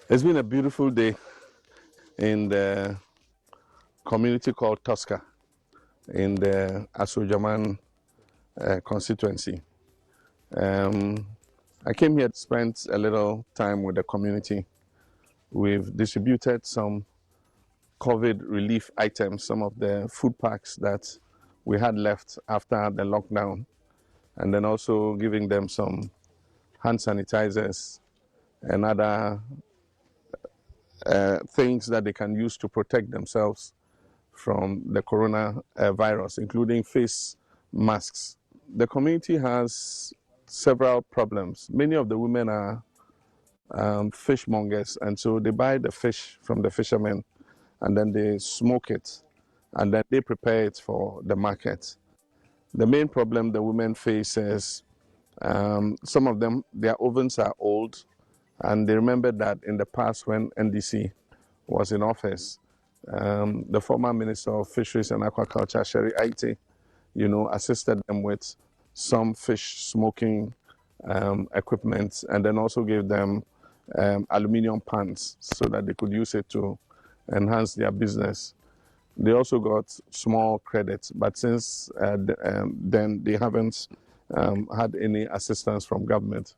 It's been a beautiful day in the community called Tusker in the Asojaman constituency. Um, I came here to spend a little time with the community. We've distributed some COVID relief items, some of the food packs that we had left after the lockdown, and then also giving them some hand sanitizers and other things that they can use to protect themselves from the coronavirus, including face masks. The community has several problems. Many of the women are fishmongers, and so they buy the fish from the fishermen and then they smoke it and then they prepare it for the market. The main problem the women face is some of them, their ovens are old, and they remember that in the past when NDC was in office, the former Minister of Fisheries and Aquaculture, Sherry Aite, assisted them with some fish smoking equipment, and then also gave them aluminium pans so that they could use it to enhance their business. They also got small credits, but since then they haven't had any assistance from government.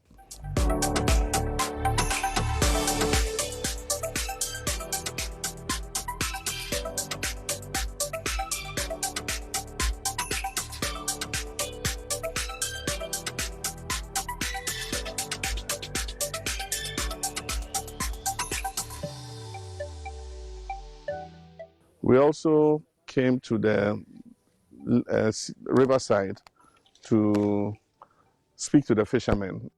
We also came to the riverside to speak to the fishermen.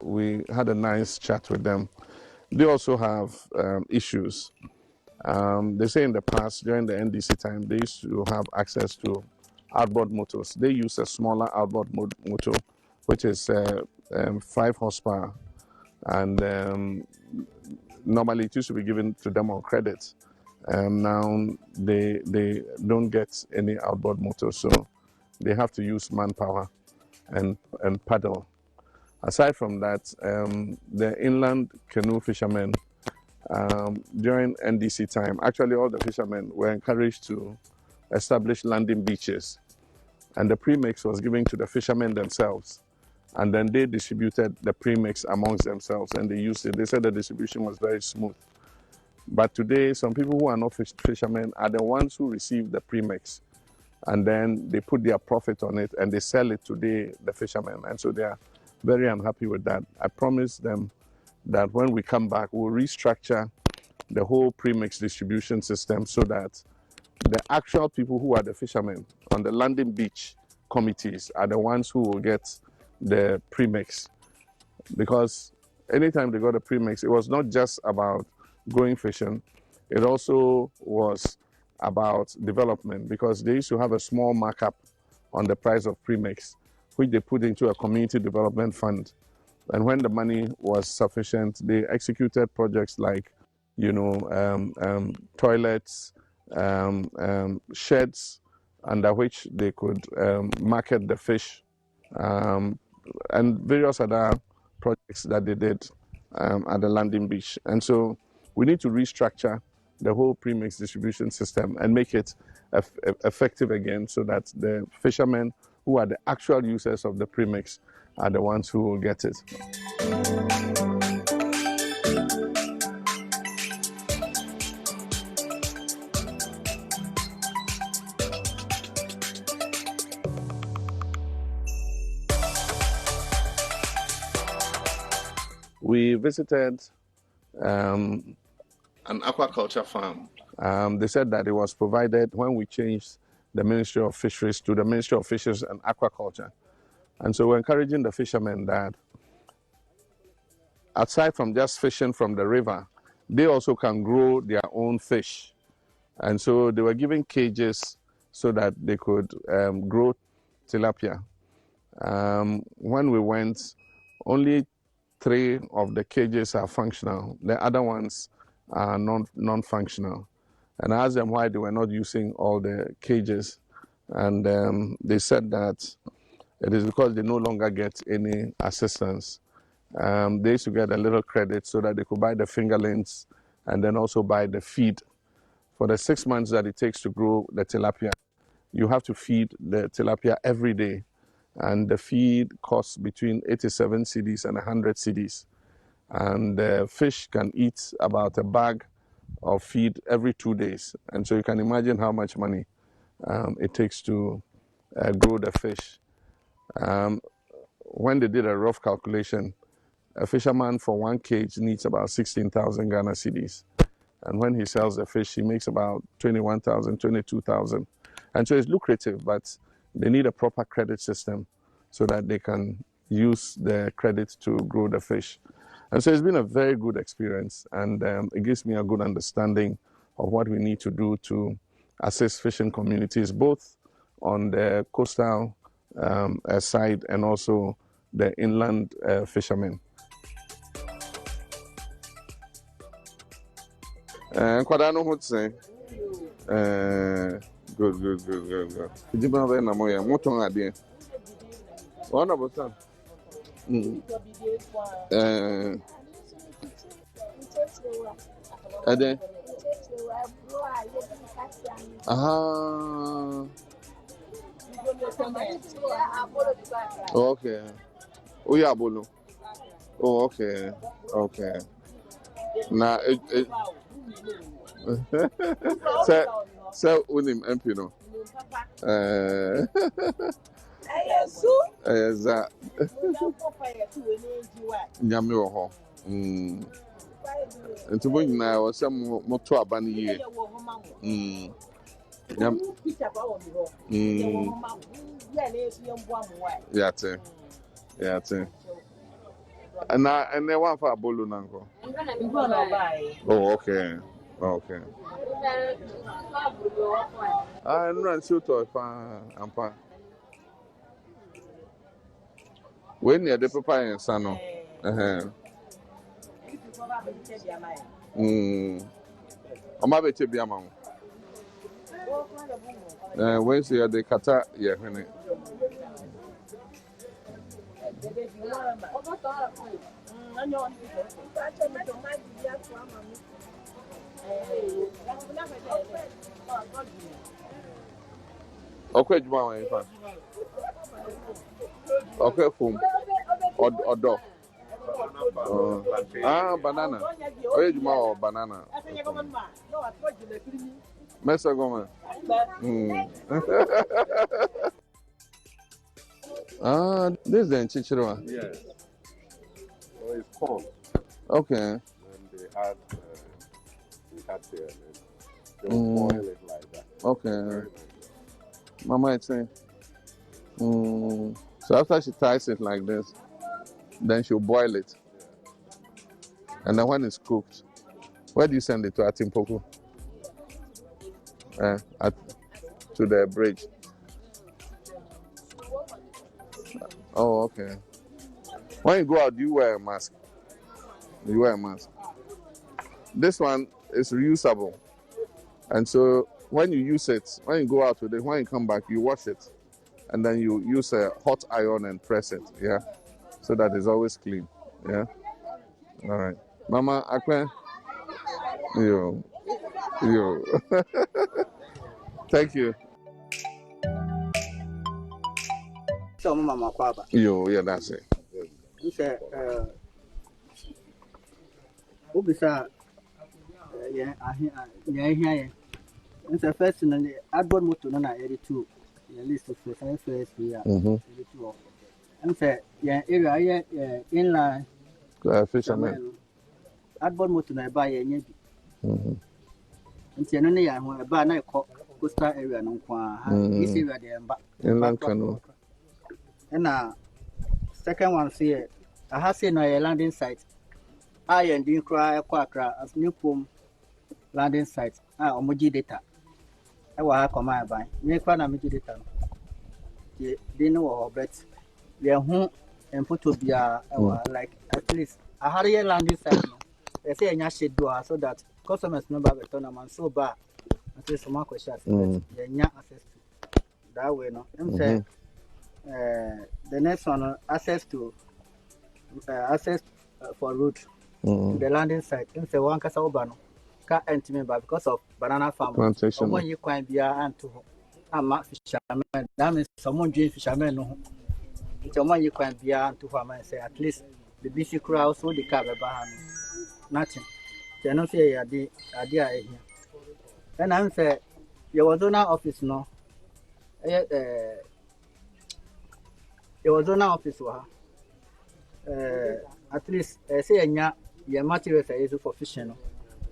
We had a nice chat with them. They also have issues. They say in the past, during the NDC time, they used to have access to outboard motors. They use a smaller outboard motor, which is 5 horsepower, and normally it used to be given to them on credit. Now they don't get any outboard motor, so they have to use manpower and paddle. Aside from that, the inland canoe fishermen during NDC time, actually all the fishermen were encouraged to establish landing beaches, and the premix was given to the fishermen themselves, and then they distributed the premix amongst themselves and they used it. They said the distribution was very smooth. But today, some people who are not fishermen are the ones who receive the premix, and then they put their profit on it and they sell it to the fishermen. And so they are very unhappy with that. I promised them that when we come back, we'll restructure the whole premix distribution system so that the actual people who are the fishermen on the landing beach committees are the ones who will get the premix. Because anytime they got a premix, it was not just about going fishing, it also was about development, because they used to have a small markup on the price of premix, which they put into a community development fund. And when the money was sufficient, they executed projects like, toilets, sheds under which they could market the fish, and various other projects that they did at the landing beach. And so we need to restructure the whole premix distribution system and make it effective again, so that the fishermen who are the actual users of the premix are the ones who will get it. We visited an aquaculture farm. They said that it was provided when we changed the Ministry of Fisheries to the Ministry of Fisheries and Aquaculture. And so we're encouraging the fishermen that aside from just fishing from the river, they also can grow their own fish. And so they were given cages so that they could grow tilapia. When we went, only 3 of the cages are functional. The other ones are non-functional. And I asked them why they were not using all the cages. And they said that it is because they no longer get any assistance. They used to get a little credit so that they could buy the fingerlings and then also buy the feed. For the 6 months that it takes to grow the tilapia, you have to feed the tilapia every day. And the feed costs between 87 cedis and 100 cedis. And the fish can eat about a bag of feed every 2 days. And so you can imagine how much money it takes to grow the fish. When they did a rough calculation, a fisherman for 1 cage needs about 16,000 Ghana cedis. And when he sells the fish, he makes about 21,000, 22,000. And so it's lucrative, but they need a proper credit system so that they can use the credit to grow the fish. And so it's been a very good experience, and it gives me a good understanding of what we need to do to assist fishing communities, both on the coastal side and also the inland fishermen. Kwada no hot say. Good. Ijiba be na moya moton ade. Ona bosan. Ade. Aha. Okay. Oya bolo. Oh, okay. Na so unim MP no. Za nyame wo ho. Ntubo nyina wo se moto aba ne yie. Yate. And they want for a bolo nanko. Oh, okay. I run so to ampa. When you the papa and son. Ama be tebi ama. When you the kata yeah hene. Okay, Juma wa ifa. Okay, foam. Odo. Banana. Okay, Juma or banana. Mesa goma. This is the Chichiro. Yes. So it's corn. Okay. And they had here. They will boil it like that. Okay. Mama, it's saying. So after she ties it like this, then she'll boil it. Yeah. And then when it's cooked, where do you send it to? Atimpoku? To the bridge. Oh, okay. When you go out, do you wear a mask? You wear a mask. This one is reusable. And so when you use it, when you go out with it, when you come back, you wash it. And then you use a hot iron and press it, yeah? So that it's always clean, yeah? All right. Mama, Akwe? Yo. Thank you. So, Mama, Papa. Yo, yeah, that's it. You said, Ubisa, yeah, it's the first in the outboard motor, and I edit two. The list of first year. And say, yeah, area, inline Fisherman. Outboard motor, I buy a new. And Tiana, I want to buy a coastal area, no one. This area there, but inland canoe. And second one, see, I have seen a landing site. I and didn't cry a quackra as new poem landing site. Omoji data. I will have command by. Make one of data. They know or bet. We are home and put to be like at least a higher landing site. They say, and I should do so that customers number the tournament so bad. I say some more questions. They not access to that way. No, I'm saying the next one access to access for road to the landing site. And say one kasa ubano ka entime ba because of banana farm. Plantation. Someone you can be anto. Ama fishermen. That means someone doing fishermen no. Someone you can be anto farm and say at least the BC crowd so the car ba nothing. They no say idea here. And I'm say your zonal office no. Your zonal office wa. At least say your materials are used for fishing. No.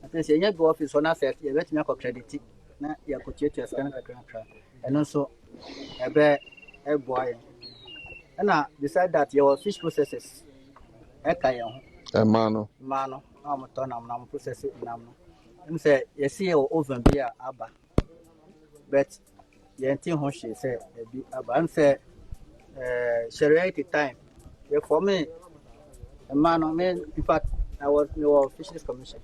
At least you go office on asset, you let me credit. Na you could check your scan and also a bear a boy. And beside that, your fish processes. A mano. Mano, I'm a ton of process it now. And say, you see your oven beer, Abba. But you ain't who she said, Abba, and say, share time. You for me, a man of men, in fact, I was your fisheries commission.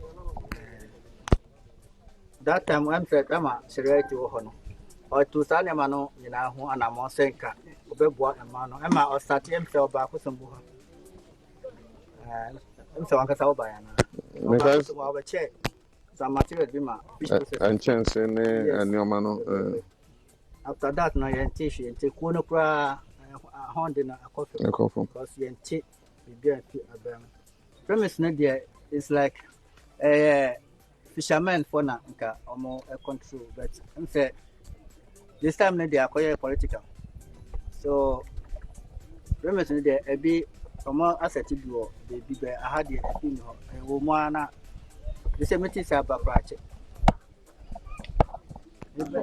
That time I'm said, I'm a share to honor. Or to Sanamano, you know, who and I'm on Senka, Obeboa and Mano, Emma or Sati himself back with some book. I'm so Uncle Bayana. Because our check, some material be my and chance in and your man. After that, no, you teach you take one cry, a hand in a coffee. Because you teach, you get a bam. Premise, Nadia is like a fisherman for now, or more a control. But I'm saying this time, Nadia acquire political. So, premise, Nadia a bit. Someone asset you the bigger I had a woman. The same thing about project. Benefit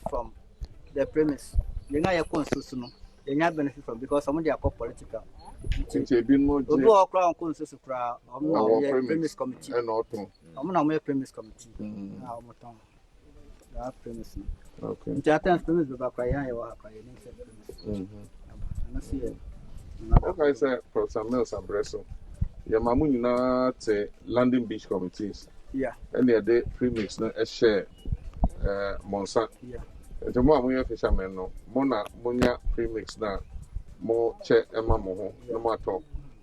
from the premise. You know, you benefit from because some of them are political. Crown consensus crowd, premise committee, and autumn. I'm not premise committee. That premise. Okay. Jatan premise about crying or okay, sir, Professor Mills and Bresso. Your mamu to landing beach committees. Yeah. And the day premix no a share Monsanto. Yeah. And tomorrow we have fishermen no. Mona Munya premix na more check Emma Moho, no matter.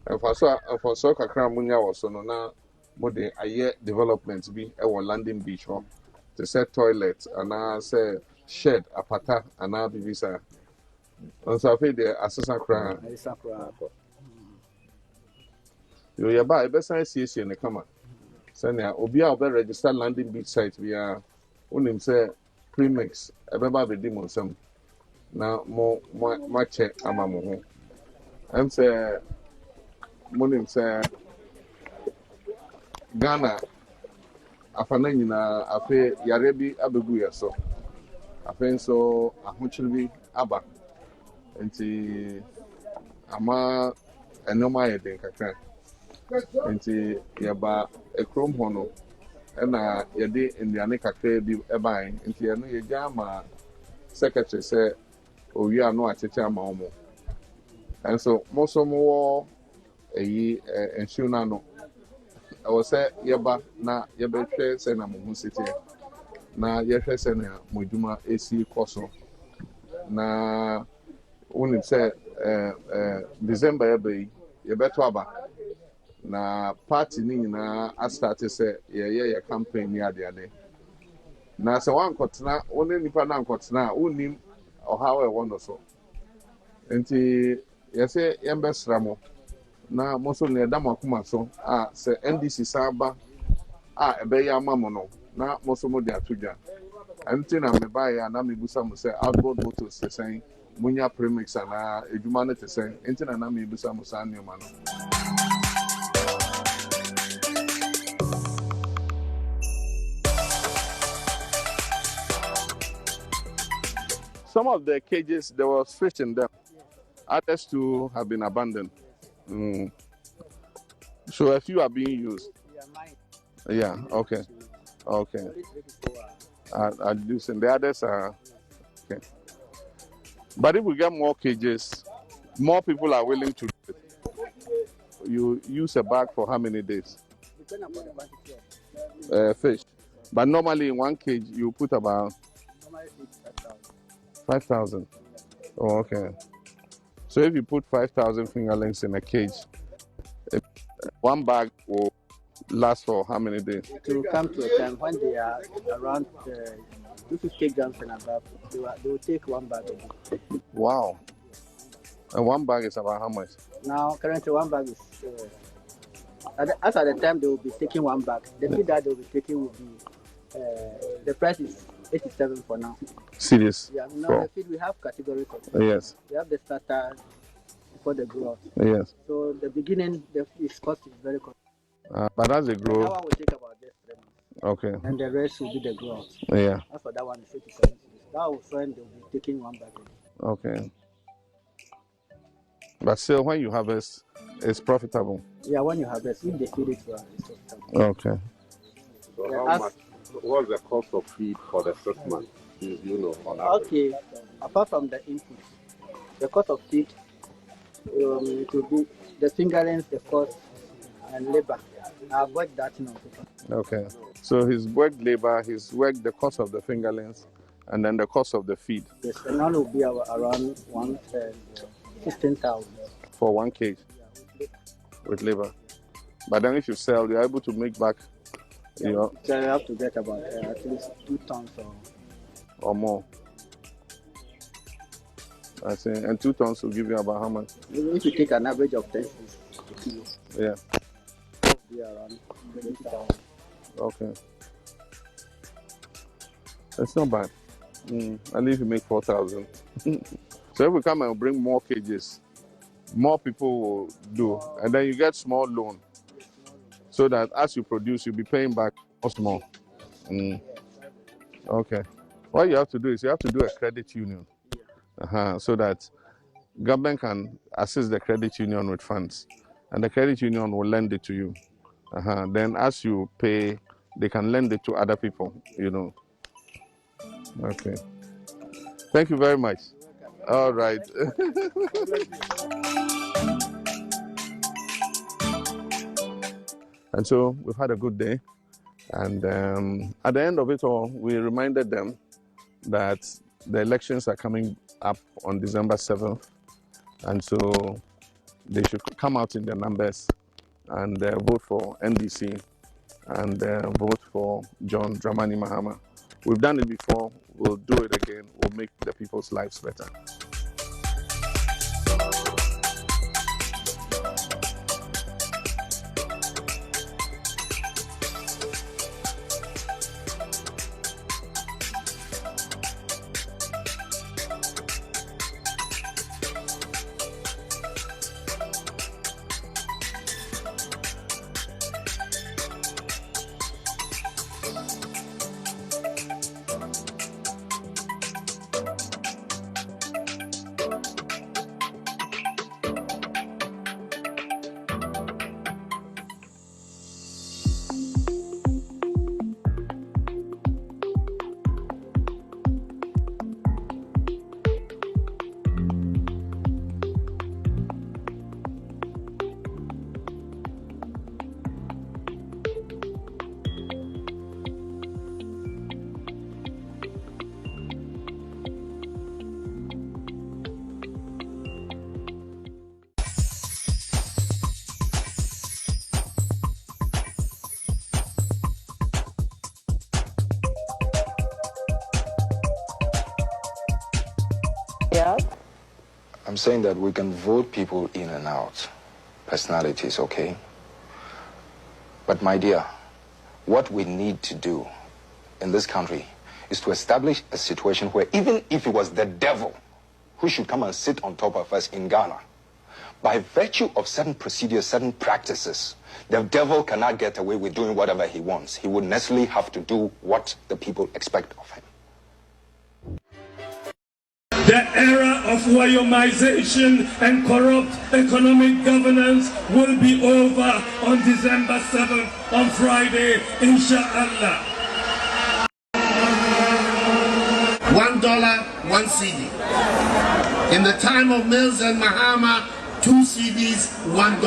And for so kakra munya also no na more de a year development be our landing beach home. To set toilets and say shed apata and now be visa. And so I feel the assistant crown. You are by best ICC in the camera. Sanya Obia will register landing beach site via him say premix a baby demon some now more much amamu. I'm say Monim say Ghana. Afana nyina afi yare bi abegu ya so afi so ahochiri bi aba nti ama enoma ye den kakra nti yeba ekrom hono na yede ndiane kakra bi eban nti eno ye jama secretary say owi anu acheche ama omo and so moso mo eyi ensuna no I was say yeba na yeba hwe se na mo city na ye hwe se na moduma esi koso na woni say December yeba to aba na party ni nyina a start say ye campaign ni ade na se wan kotena woni nipa na nkotena wonim oha we wono so enti ye say yembesra mo na moso ne da makuma so se NDC saba ebe ya mamo no na moso mo dia tudwa anti na me ba ya na me busa mo se outboard motors se sen munya premix na edwuma ne te sen anti na me busa mo sa nneoma no. Some of the cages there was fish in them, others too have been abandoned. So a few are being used. Yeah, okay. Okay. I do and the others are okay. But if we get more cages, more people are willing to do it. You use a bag for how many days? Fish. But normally in one cage you put about 5,000. Oh, okay. So if you put 5,000 fingerlings in a cage, one bag will last for how many days? It will come to a time when they are around 250 grams and above, they will take one bag a day. Wow. And one bag is about how much? Now, currently, one bag is, as at the time they will be taking one bag, the feed that they will be taking will be, the price is 87 for now. Serious? Yeah, now the feed we have categories of feed. Yes. We have the starter for the growth. Yes. So the beginning, its cost is very costly. But as they That grow, one will take about just 3 months. okay. And the rest will be the growth. Yeah. As for that one, it's 87. That will friend, they'll be taking one bag a day. Okay. But still, when you harvest, it's profitable. Yeah, when you harvest, if they feed it well, it's profitable. Okay. So Yeah, how much? What's the cost of feed for the 6 months? You know, on average? Okay, apart from the input, the cost of feed, it will be the fingerlings, the cost, and labor. I've worked that in on paper. Okay. So he's worked labor, he's worked the cost of the fingerlings, and then the cost of the feed Yes, and now it will be around 15,000. for one cage with labor. But then if you sell, you're able to make back, you know, So you have to get about at least 2 tons or more. I see. And 2 tons will give you about how much? if you take an average of 10 kilos, Yeah. it will be around 20,000. Okay. That's not bad. At least you make 4,000. So if we come and bring more cages, more people will do. And then you get small loan. So that as you produce, you'll be paying back small. Okay. What you have to do is you have to do a credit union. So that government can assist the credit union with funds. And the credit union will lend it to you. Then as you pay, they can lend it to other people, you know. Okay. Thank you very much. All right. And so we've had a good day. And at the end of it all, we reminded them that the elections are coming up on December 7th. And so they should come out in their numbers and vote for NDC and vote for John Dramani Mahama. We've done it before, we'll do it again, we'll make the people's lives better. Yeah. I'm saying that we can vote people in and out, personalities, okay? But my dear, what we need to do in this country is to establish a situation where even if it was the devil who should come and sit on top of us in Ghana, by virtue of certain procedures, certain practices, the devil cannot get away with doing whatever he wants. He would necessarily have to do what the people expect of him. The era of Wyomization and corrupt economic governance will be over on December 7th, on Friday, inshallah. $1, 1 CD. In the time of Mills and Mahama, 2 CDs, $1.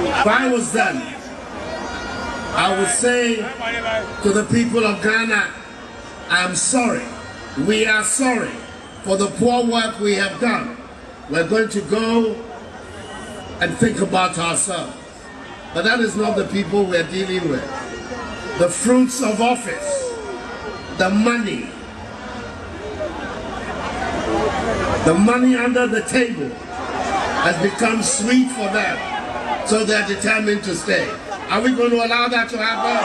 If I was them, I would say to the people of Ghana, I'm sorry. We are sorry for the poor work we have done. We're going to go and think about ourselves. But that is not the people we're dealing with. The fruits of office, the money under the table has become sweet for them, so they're determined to stay. Are we going to allow that to happen?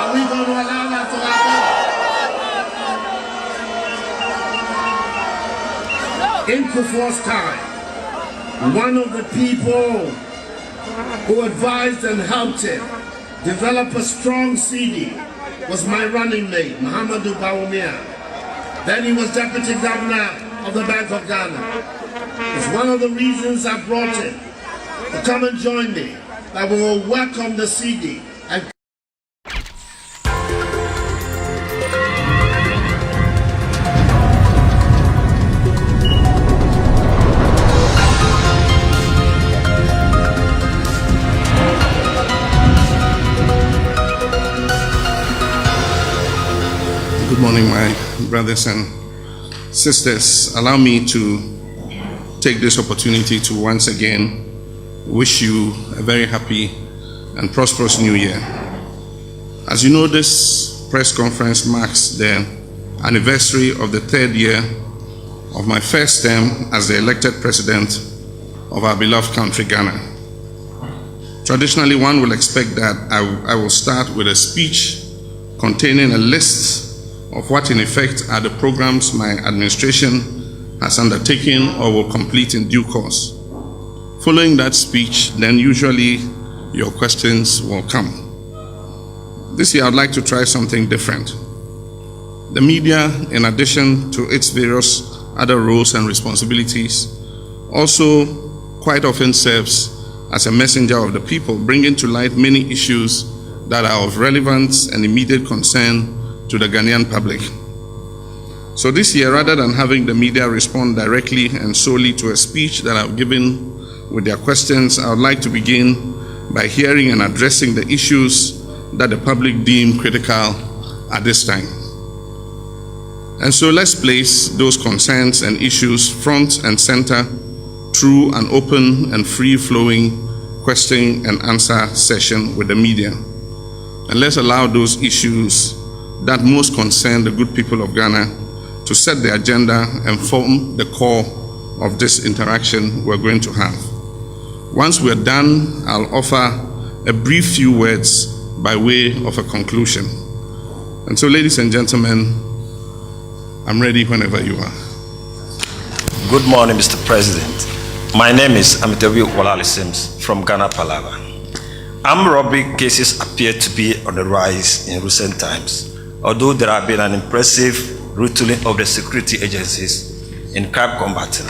Are we going to allow that to happen? In Kufuor's time, one of the people who advised and helped him develop a strong CD was my running mate, Mahama. Then he was deputy governor of the Bank of Ghana. It's one of the reasons I brought him to come and join me, that we will work on the CD. And Good morning, my brothers and sisters. Allow me to take this opportunity to once again wish you a very happy and prosperous new year. As you know, this press conference marks the anniversary of the 3rd year of my first term as the elected president of our beloved country, Ghana. Traditionally, one will expect that I will start with a speech containing a list of what in effect are the programs my administration has undertaken or will complete in due course. Following that speech, then usually your questions will come. This year I'd like to try something different. The media, in addition to its various other roles and responsibilities, also quite often serves as a messenger of the people, bringing to light many issues that are of relevance and immediate concern to the Ghanaian public. So this year, rather than having the media respond directly and solely to a speech that I've given with their questions, I would like to begin by hearing and addressing the issues that the public deem critical at this time. And so let's place those concerns and issues front and center through an open and free-flowing question and answer session with the media. And let's allow those issues that most concern the good people of Ghana to set the agenda and form the core of this interaction we're going to have. Once we're done, I'll offer a brief few words by way of a conclusion. And so, ladies and gentlemen, I'm ready whenever you are. Good morning, Mr. President. My name is Amitabi Walali Sims from Ghana Palava. Armed robbery cases appear to be on the rise in recent times, although there have been an impressive retooling of the security agencies in crime combating.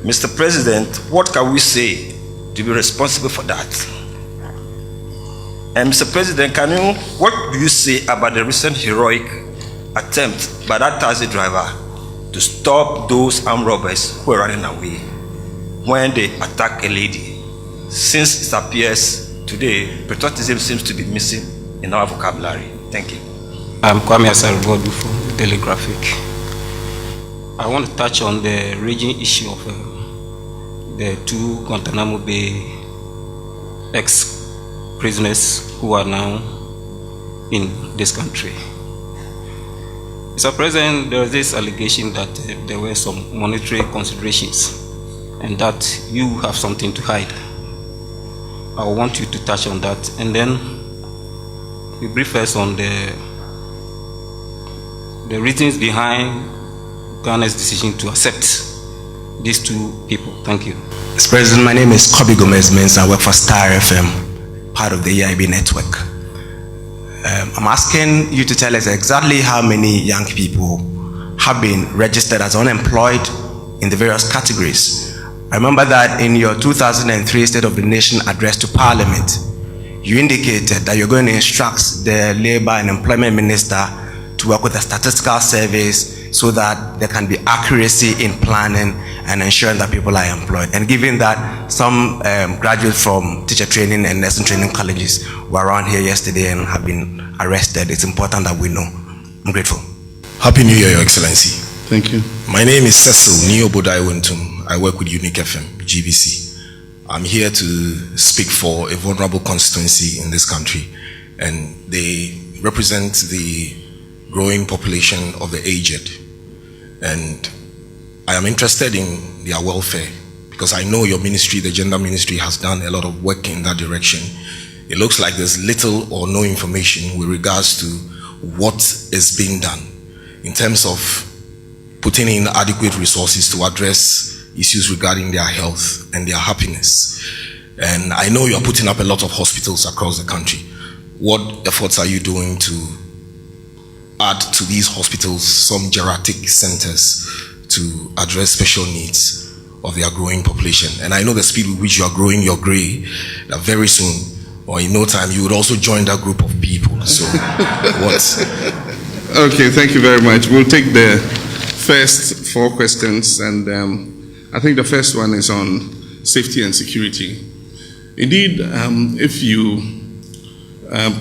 Mr. President, what can we say to be responsible for that? And Mr. President, what do you say about the recent heroic attempt by that taxi driver to stop those armed robbers who were running away when they attacked a lady? Since it appears today, patriotism seems to be missing in our vocabulary. Thank you. I'm Kwame Asaribodu from Daily Graphic. I want to touch on the raging issue of the 2 Guantanamo Bay ex-prisoners who are now in this country. Mr. President, there is this allegation that there were some monetary considerations and that you have something to hide. I want you to touch on that, and then we brief us on the reasons behind Ghana's decision to accept these 2 people. Thank you. Mr. President, my name is Kobe Gomez-Mens. I work for Star FM, part of the EIB network. I'm asking you to tell us exactly how many young people have been registered as unemployed in the various categories. I remember that in your 2003 State of the Nation address to Parliament, you indicated that you're going to instruct the Labour and Employment Minister to work with the statistical service so that there can be accuracy in planning and ensuring that people are employed. And given that some graduates from teacher training and nursing training colleges were around here yesterday and have been arrested, it's important that we know. I'm grateful. Happy New Year, Your Excellency. Thank you. My name is Cecil Niobodai Wentum. I work with Unique FM, GBC. I'm here to speak for a vulnerable constituency in this country, and they represent the growing population of the aged. And I am interested in their welfare because I know your ministry, the gender ministry, has done a lot of work in that direction. It looks like there's little or no information with regards to what is being done in terms of putting in adequate resources to address issues regarding their health and their happiness. And I know you're putting up a lot of hospitals across the country. What efforts are you doing to add to these hospitals some geriatric centers to address special needs of their growing population? And I know the speed with which you are growing your gray, that very soon, or in no time, you would also join that group of people. So, what? Okay, thank you very much. We'll take the first 4 questions, and I think the first one is on safety and security. Indeed, if you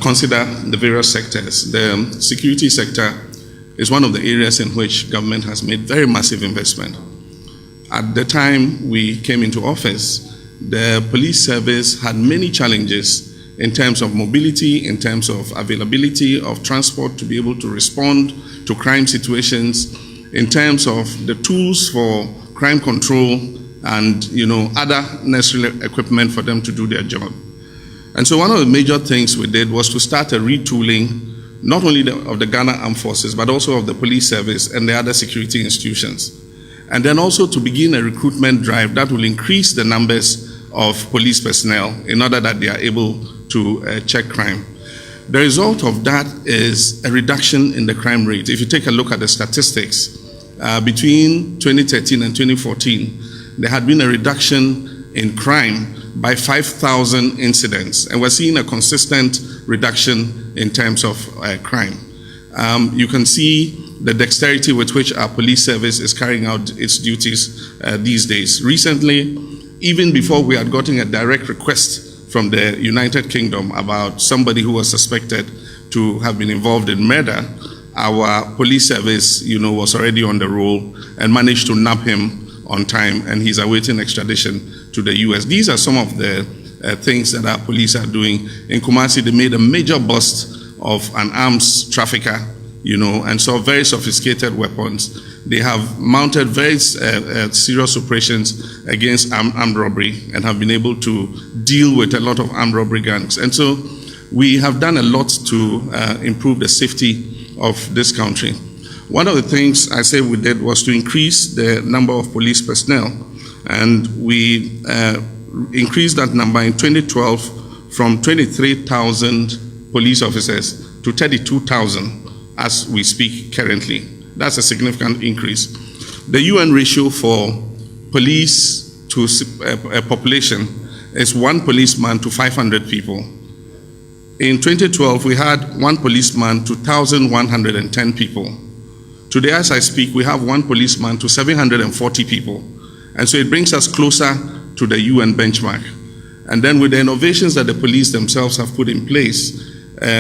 consider the various sectors, the security sector is one of the areas in which government has made very massive investment. At the time we came into office, the police service had many challenges in terms of mobility, in terms of availability of transport to be able to respond to crime situations, in terms of the tools for crime control and other necessary equipment for them to do their job. And so one of the major things we did was to start a retooling, not only of the Ghana Armed Forces, but also of the police service and the other security institutions. And then also to begin a recruitment drive that will increase the numbers of police personnel in order that they are able to check crime. The result of that is a reduction in the crime rate. If you take a look at the statistics, between 2013 and 2014, there had been a reduction in crime by 5,000 incidents, and we're seeing a consistent reduction in terms of crime. You can see the dexterity with which our police service is carrying out its duties these days. Recently, even before we had gotten a direct request from the United Kingdom about somebody who was suspected to have been involved in murder, our police service, was already on the roll and managed to nab him on time, and he's awaiting extradition to the US. These are some of the things that our police are doing. In Kumasi, they made a major bust of an arms trafficker, and saw very sophisticated weapons. They have mounted very serious operations against armed robbery and have been able to deal with a lot of armed robbery gangs. And so we have done a lot to improve the safety of this country. One of the things I said we did was to increase the number of police personnel, and we increased that number in 2012 from 23,000 police officers to 32,000 as we speak currently. That's a significant increase. The UN ratio for police to a population is 1 policeman to 500 people. In 2012, we had 1 policeman to 1,110 people. Today, as I speak, we have 1 policeman to 740 people. And so it brings us closer to the UN benchmark. And then with the innovations that the police themselves have put in place,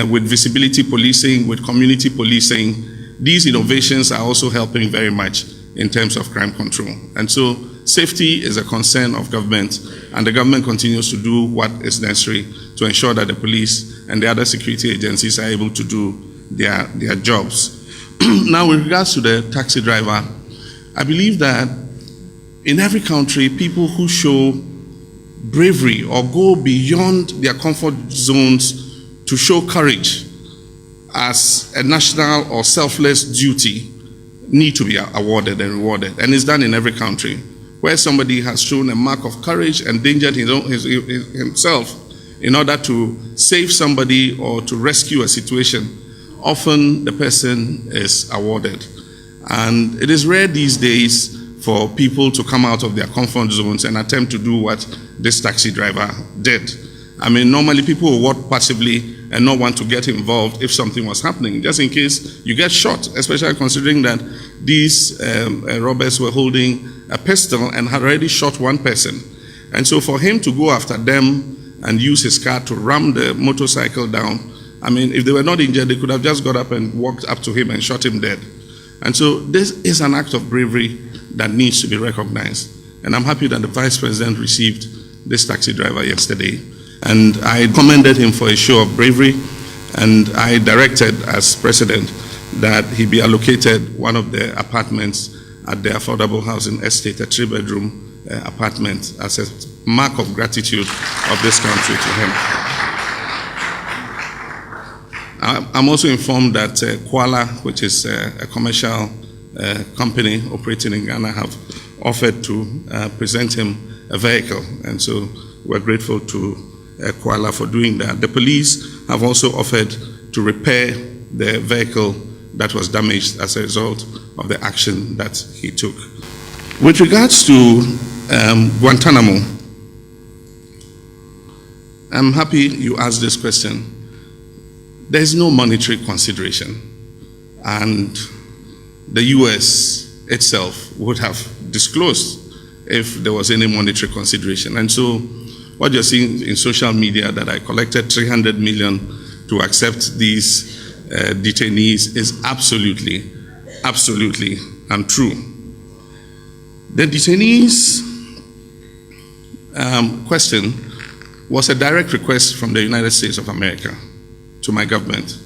with visibility policing, with community policing, these innovations are also helping very much in terms of crime control. And so safety is a concern of government, and the government continues to do what is necessary to ensure that the police and the other security agencies are able to do their jobs. Now, with regards to the taxi driver, I believe that in every country, people who show bravery or go beyond their comfort zones to show courage as a national or selfless duty need to be awarded and rewarded. And it's done in every country. Where somebody has shown a mark of courage, endangered himself in order to save somebody or to rescue a situation, often the person is awarded. And it is rare these days for people to come out of their comfort zones and attempt to do what this taxi driver did. I mean, normally people will walk passively and not want to get involved if something was happening, just in case you get shot, especially considering that these robbers were holding a pistol and had already shot 1 person. And so for him to go after them and use his car to ram the motorcycle down I mean, if they were not injured, they could have just got up and walked up to him and shot him dead. And so this is an act of bravery that needs to be recognized. And I'm happy that the Vice President received this taxi driver yesterday. And I commended him for a show of bravery, and I directed as President that he be allocated one of the apartments at the affordable housing estate, a 3-bedroom apartment, as a mark of gratitude of this country to him. I'm also informed that Kuala, which is a commercial company operating in Ghana, have offered to present him a vehicle, and so we're grateful to Kuala for doing that. The police have also offered to repair the vehicle that was damaged as a result of the action that he took. With regards to Guantanamo, I'm happy you asked this question. There is no monetary consideration, and the US itself would have disclosed if there was any monetary consideration. And so what you're seeing in social media, that I collected 300 million to accept these detainees, is absolutely untrue. The detainees question was a direct request from the United States of America to my government.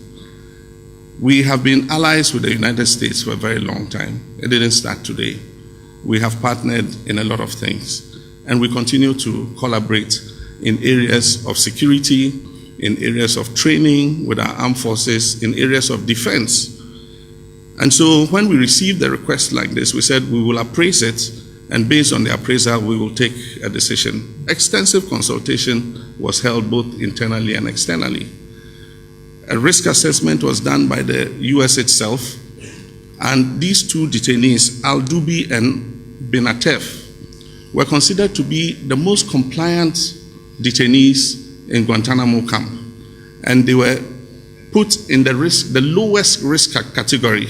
We have been allies with the United States for a very long time. It didn't start today. We have partnered in a lot of things, and we continue to collaborate in areas of security, in areas of training with our armed forces, in areas of defense. And so when we received a request like this, we said we will appraise it, and based on the appraisal, we will take a decision. Extensive consultation was held both internally and externally. A risk assessment was done by the US itself, and these two detainees, Al-Dubi and Benatef, were considered to be the most compliant detainees in Guantanamo camp. And they were put in the lowest risk category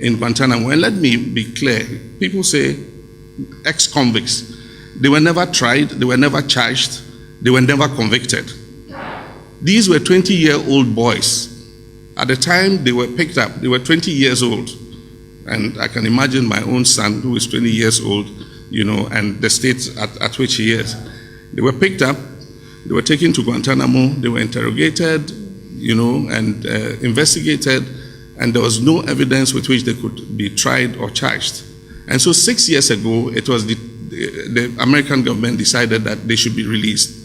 in Guantanamo. And let me be clear, people say ex-convicts. They were never tried, they were never charged, they were never convicted. These were 20-year-old boys. At the time they were picked up, they were 20 years old. And I can imagine my own son, who is 20 years old, and the state at which he is. They were picked up, they were taken to Guantanamo, they were interrogated, and investigated, and there was no evidence with which they could be tried or charged. And so 6 years ago, it was the American government decided that they should be released.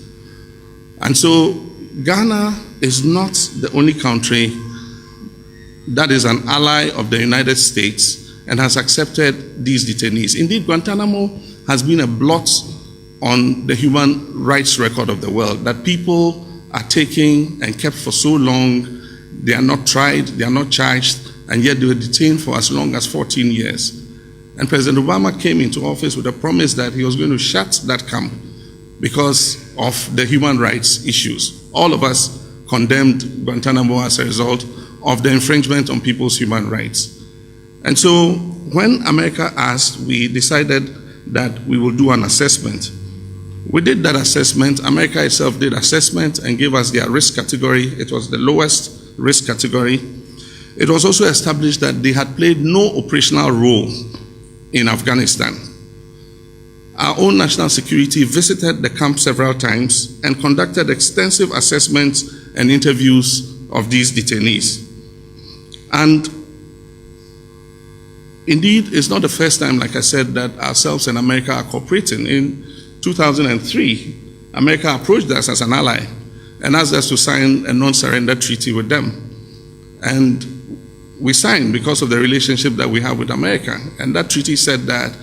And so Ghana is not the only country that is an ally of the United States and has accepted these detainees. Indeed, Guantanamo has been a blot on the human rights record of the world, that people are taken and kept for so long, they are not tried, they are not charged, and yet they were detained for as long as 14 years. And President Obama came into office with a promise that he was going to shut that camp because of the human rights issues. All of us condemned Guantanamo as a result of the infringement on people's human rights. And so when America asked, we decided that we will do an assessment. We did that assessment. America itself did assessment and gave us their risk category. It was the lowest risk category. It was also established that they had played no operational role in Afghanistan. Our own national security visited the camp several times and conducted extensive assessments and interviews of these detainees. And indeed, it's not the first time, like I said, that ourselves and America are cooperating. In 2003, America approached us as an ally and asked us to sign a non-surrender treaty with them. And we signed because of the relationship that we have with America. And that treaty said that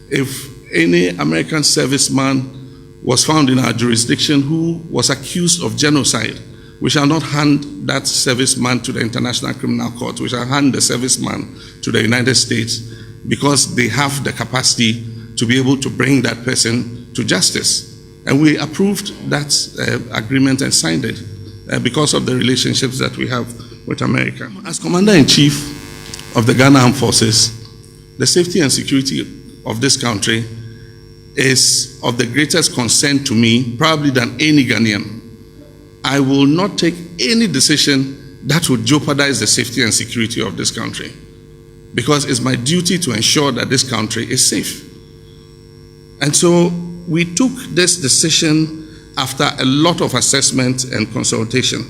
if any American serviceman was found in our jurisdiction who was accused of genocide, we shall not hand that serviceman to the International Criminal Court. We shall hand the serviceman to the United States because they have the capacity to be able to bring that person to justice. And we approved that agreement and signed it because of the relationships that we have with America. As Commander-in-Chief of the Ghana Armed Forces, the safety and security of this country is of the greatest concern to me, probably than any Ghanaian. I will not take any decision that would jeopardize the safety and security of this country, because it's my duty to ensure that this country is safe. And so we took this decision after a lot of assessment and consultation.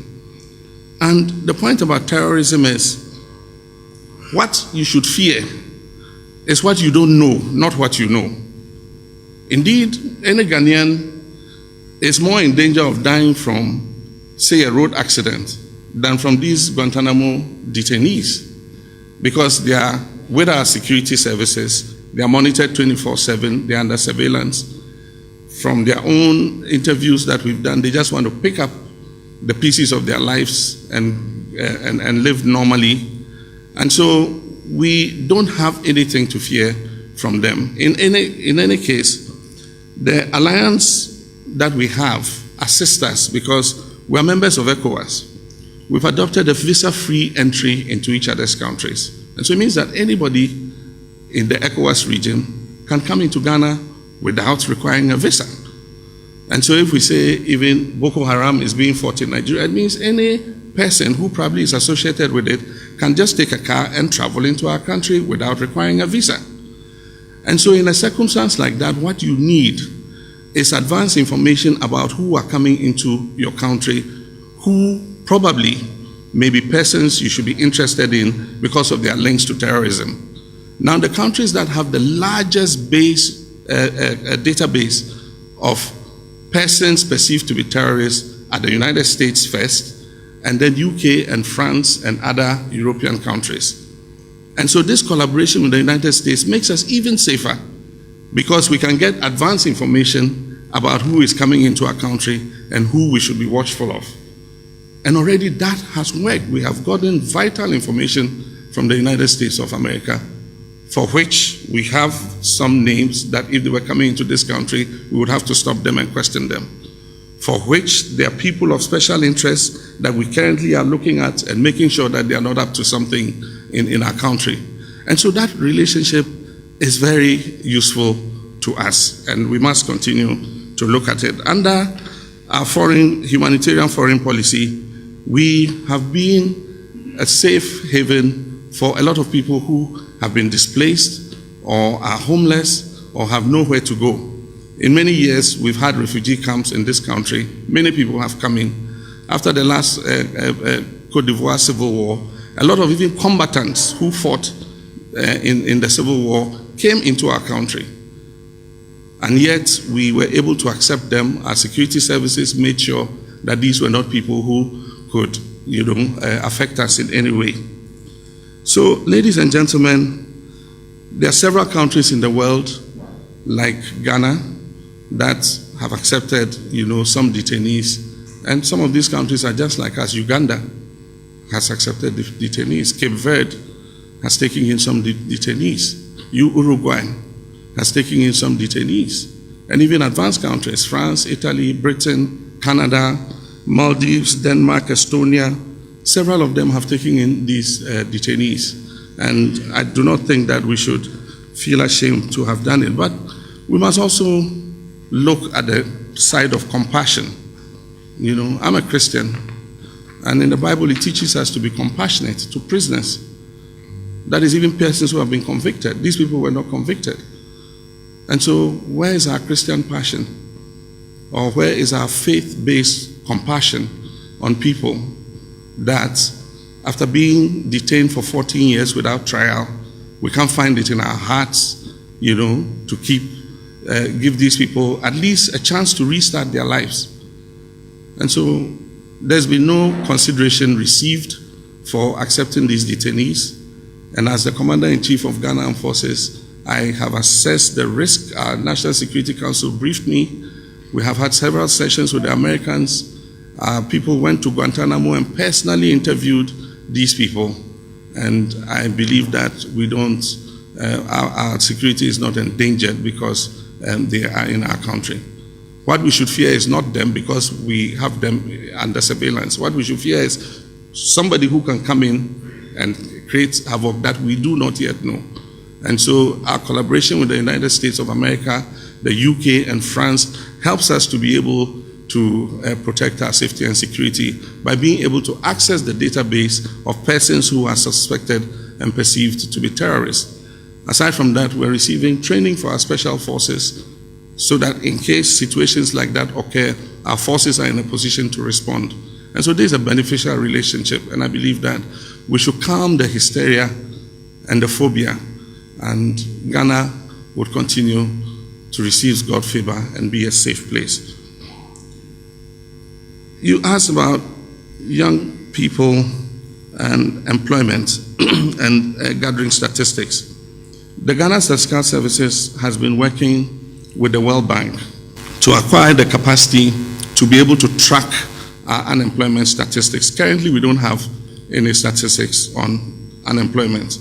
And the point about terrorism is, what you should fear is what you don't know, not what you know. Indeed, any Ghanaian is more in danger of dying from, say, a road accident than from these Guantanamo detainees, because they are with our security services, they are monitored 24/7, they are under surveillance. From their own interviews that we've done, they just want to pick up the pieces of their lives and live normally. And so we don't have anything to fear from them. In any case, the alliance that we have assists us because we are members of ECOWAS. We've adopted a visa-free entry into each other's countries. And so it means that anybody in the ECOWAS region can come into Ghana without requiring a visa. And so if we say even Boko Haram is being fought in Nigeria, it means any person who probably is associated with it can just take a car and travel into our country without requiring a visa. And so in a circumstance like that, what you need is advanced information about who are coming into your country, who probably may be persons you should be interested in because of their links to terrorism. Now, the countries that have the largest database of persons perceived to be terrorists are the United States first, and then UK and France and other European countries. And so this collaboration with the United States makes us even safer, because we can get advanced information about who is coming into our country and who we should be watchful of. And already that has worked. We have gotten vital information from the United States of America, for which we have some names that if they were coming into this country, we would have to stop them and question them, for which there are people of special interest that we currently are looking at and making sure that they are not up to something in our country. And so that relationship is very useful to us, and we must continue to look at it. Under our humanitarian foreign policy, we have been a safe haven for a lot of people who have been displaced or are homeless or have nowhere to go. In many years, we've had refugee camps in this country. Many people have come in. After the last Côte d'Ivoire civil war, a lot of even combatants who fought in the civil war came into our country. And yet, we were able to accept them. Our security services made sure that these were not people who could, affect us in any way. So, ladies and gentlemen, there are several countries in the world, like Ghana, that have accepted, some detainees. And some of these countries are just like us. Uganda has accepted the detainees. Cape Verde has taken in some detainees. Uruguay has taken in some detainees. And even advanced countries, France, Italy, Britain, Canada, Maldives, Denmark, Estonia, several of them have taken in these detainees. And I do not think that we should feel ashamed to have done it. But we must also look at the side of compassion. I'm a Christian, and in the Bible it teaches us to be compassionate to prisoners. That is, even persons who have been convicted. These people were not convicted. And so where is our Christian passion? Or where is our faith-based compassion on people that after being detained for 14 years without trial, we can't find it in our hearts, to give these people at least a chance to restart their lives. And so there's been no consideration received for accepting these detainees. And as the Commander-in-Chief of Ghana Armed Forces, I have assessed the risk. Our National Security Council briefed me. We have had several sessions with the Americans. People went to Guantanamo and personally interviewed these people. And I believe that our security is not endangered because they are in our country. What we should fear is not them, because we have them under surveillance. What we should fear is somebody who can come in and create havoc that we do not yet know. And so our collaboration with the United States of America, the UK and France helps us to be able to protect our safety and security by being able to access the database of persons who are suspected and perceived to be terrorists. Aside from that, we're receiving training for our special forces so that in case situations like that occur, our forces are in a position to respond. And so there's a beneficial relationship, and I believe that we should calm the hysteria and the phobia, and Ghana would continue to receive God's favor and be a safe place. You asked about young people and employment and gathering statistics. The Ghana Statistical Services has been working with the World Bank to acquire the capacity to be able to track our unemployment statistics. Currently, we don't have any statistics on unemployment.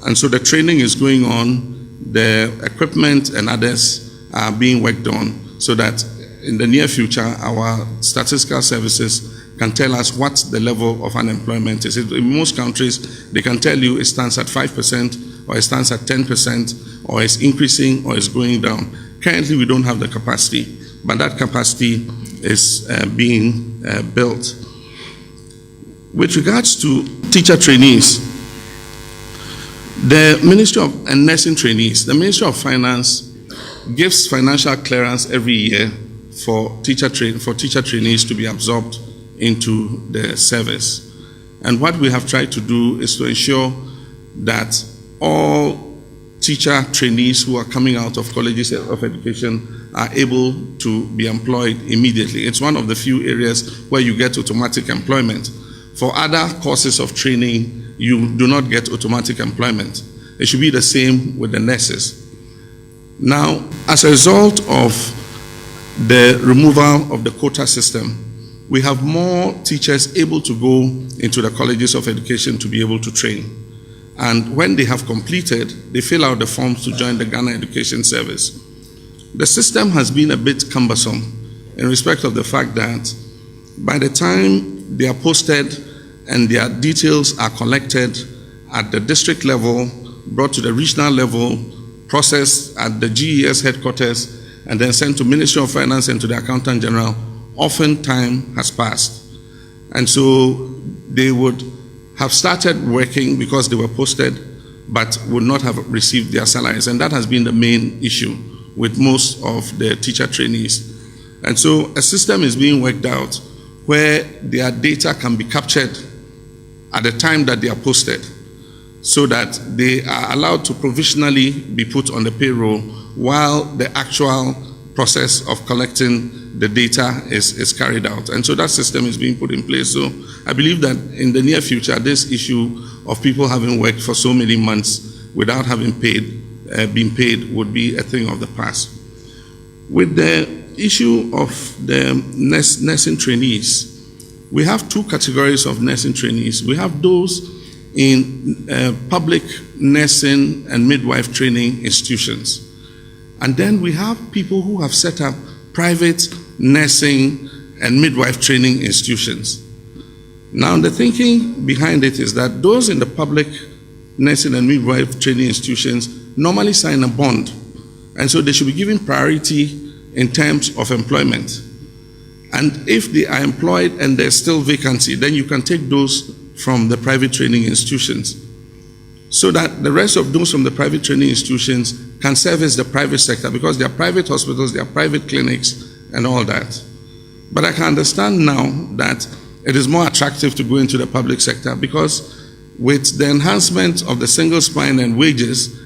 And so the training is going on, the equipment and others are being worked on so that in the near future, our statistical services can tell us what the level of unemployment is. In most countries, they can tell you it stands at 5%, or it stands at 10%, or it's increasing, or it's going down. Currently, we don't have the capacity, but that capacity is being built. With regards to teacher trainees, the Ministry of and nursing trainees, the Ministry of Finance gives financial clearance every year for teacher trainees to be absorbed into the service. And what we have tried to do is to ensure that all teacher trainees who are coming out of colleges of education are able to be employed immediately. It's one of the few areas where you get automatic employment. For other courses of training, you do not get automatic employment. It should be the same with the nurses. Now, as a result of the removal of the quota system, we have more teachers able to go into the colleges of education to be able to train. And when they have completed, they fill out the forms to join the Ghana Education Service. The system has been a bit cumbersome in respect of the fact that by the time they are posted and their details are collected at the district level, brought to the regional level, processed at the GES headquarters, and then sent to Ministry of Finance and to the Accountant General, often time has passed. And so they would have started working because they were posted, but would not have received their salaries. And that has been the main issue with most of the teacher trainees. And so a system is being worked out where their data can be captured at the time that they are posted, so that they are allowed to provisionally be put on the payroll while the actual process of collecting the data is carried out. And so that system is being put in place. So I believe that in the near future, this issue of people having worked for so many months without having been paid would be a thing of the past. With the issue of the nursing trainees, we have two categories of nursing trainees. We have those in public nursing and midwife training institutions. And then we have people who have set up private nursing and midwife training institutions. Now, the thinking behind it is that those in the public nursing and midwife training institutions normally sign a bond, and so they should be given priority in terms of employment. And if they are employed and there's still vacancy, then you can take those from the private training institutions, so that the rest of those from the private training institutions can service the private sector, because they are private hospitals, they are private clinics, and all that. But I can understand now that it is more attractive to go into the public sector, because with the enhancement of the single spine and wages,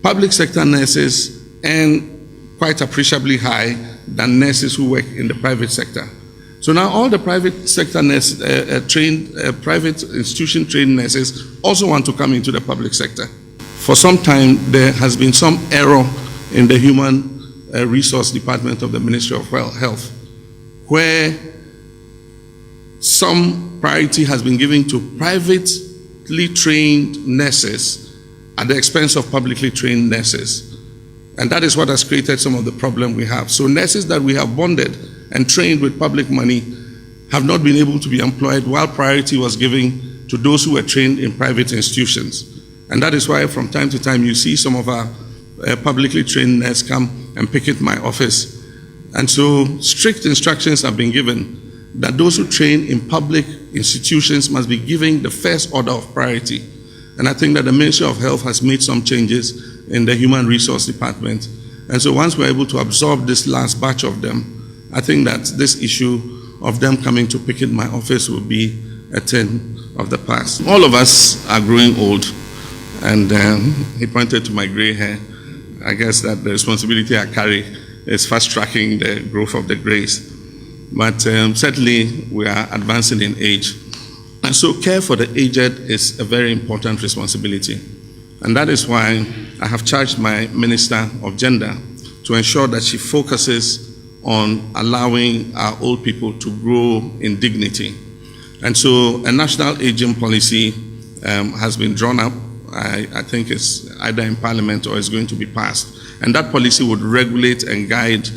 public sector nurses earn quite appreciably high than nurses who work in the private sector. So now all the private sector private institution trained nurses also want to come into the public sector. For some time, there has been some error in the human resource department of the Ministry of Health, where some priority has been given to privately trained nurses at the expense of publicly trained nurses. And that is what has created some of the problem we have. So nurses that we have bonded and trained with public money have not been able to be employed, while priority was given to those who were trained in private institutions. And that is why from time to time you see some of our publicly trained nurses come and picket my office And so strict instructions have been given that those who train in public institutions must be given the first order of priority. And I think that the Ministry of Health has made some changes in the Human Resource Department. And so once we're able to absorb this last batch of them, I think that this issue of them coming to picket my office will be a thing of the past. All of us are growing old, and he pointed to my gray hair. I guess that the responsibility I carry is fast-tracking the growth of the grays. But certainly we are advancing in age. And so care for the aged is a very important responsibility. And that is why I have charged my Minister of Gender to ensure that she focuses on allowing our old people to grow in dignity. And so a national aging policy has been drawn up. I think it's either in Parliament or it's going to be passed. And that policy would regulate and guide,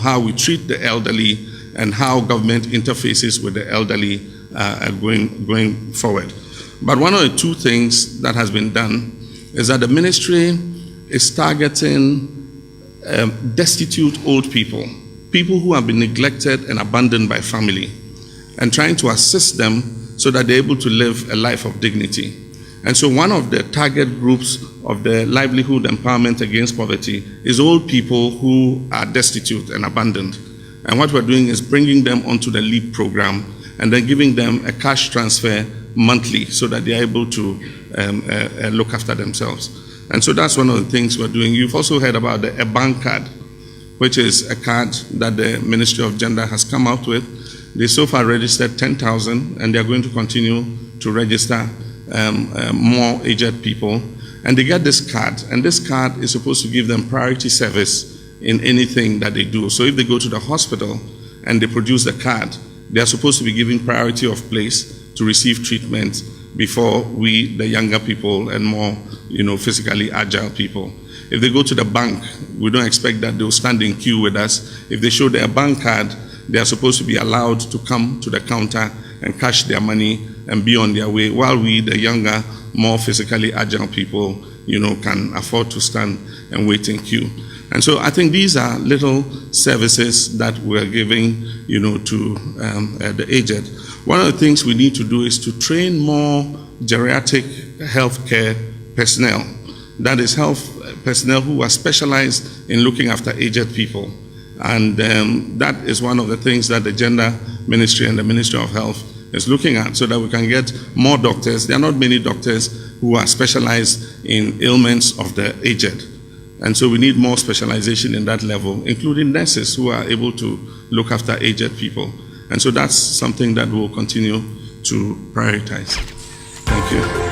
how we treat the elderly and how government interfaces with the elderly going forward. But one of the two things that has been done is that the ministry is targeting destitute old people, people who have been neglected and abandoned by family, and trying to assist them so that they're able to live a life of dignity. And so one of the target groups of the livelihood empowerment against poverty is old people who are destitute and abandoned. And what we're doing is bringing them onto the LEAP program and then giving them a cash transfer monthly so that they're able to look after themselves. And so that's one of the things we're doing. You've also heard about a bank card, which is a card that the Ministry of Gender has come out with. They so far registered 10,000, and they're going to continue to register more aged people. And they get this card, and this card is supposed to give them priority service in anything that they do. So if they go to the hospital and they produce the card, they are supposed to be given priority of place to receive treatment before we, the younger people and more, physically agile people. If they go to the bank, we don't expect that they'll stand in queue with us. If they show their bank card, they are supposed to be allowed to come to the counter and cash their money and be on their way, while we, the younger, more physically agile people, can afford to stand and wait in queue. And so I think these are little services that we're giving, to the aged. One of the things we need to do is to train more geriatric healthcare personnel. That is health personnel who are specialized in looking after aged people. And that is one of the things that the Gender Ministry and the Ministry of Health is looking at, so that we can get more doctors. There are not many doctors who are specialized in ailments of the aged. And so we need more specialization in that level, including nurses who are able to look after aged people. And so that's something that we'll continue to prioritize. Thank you.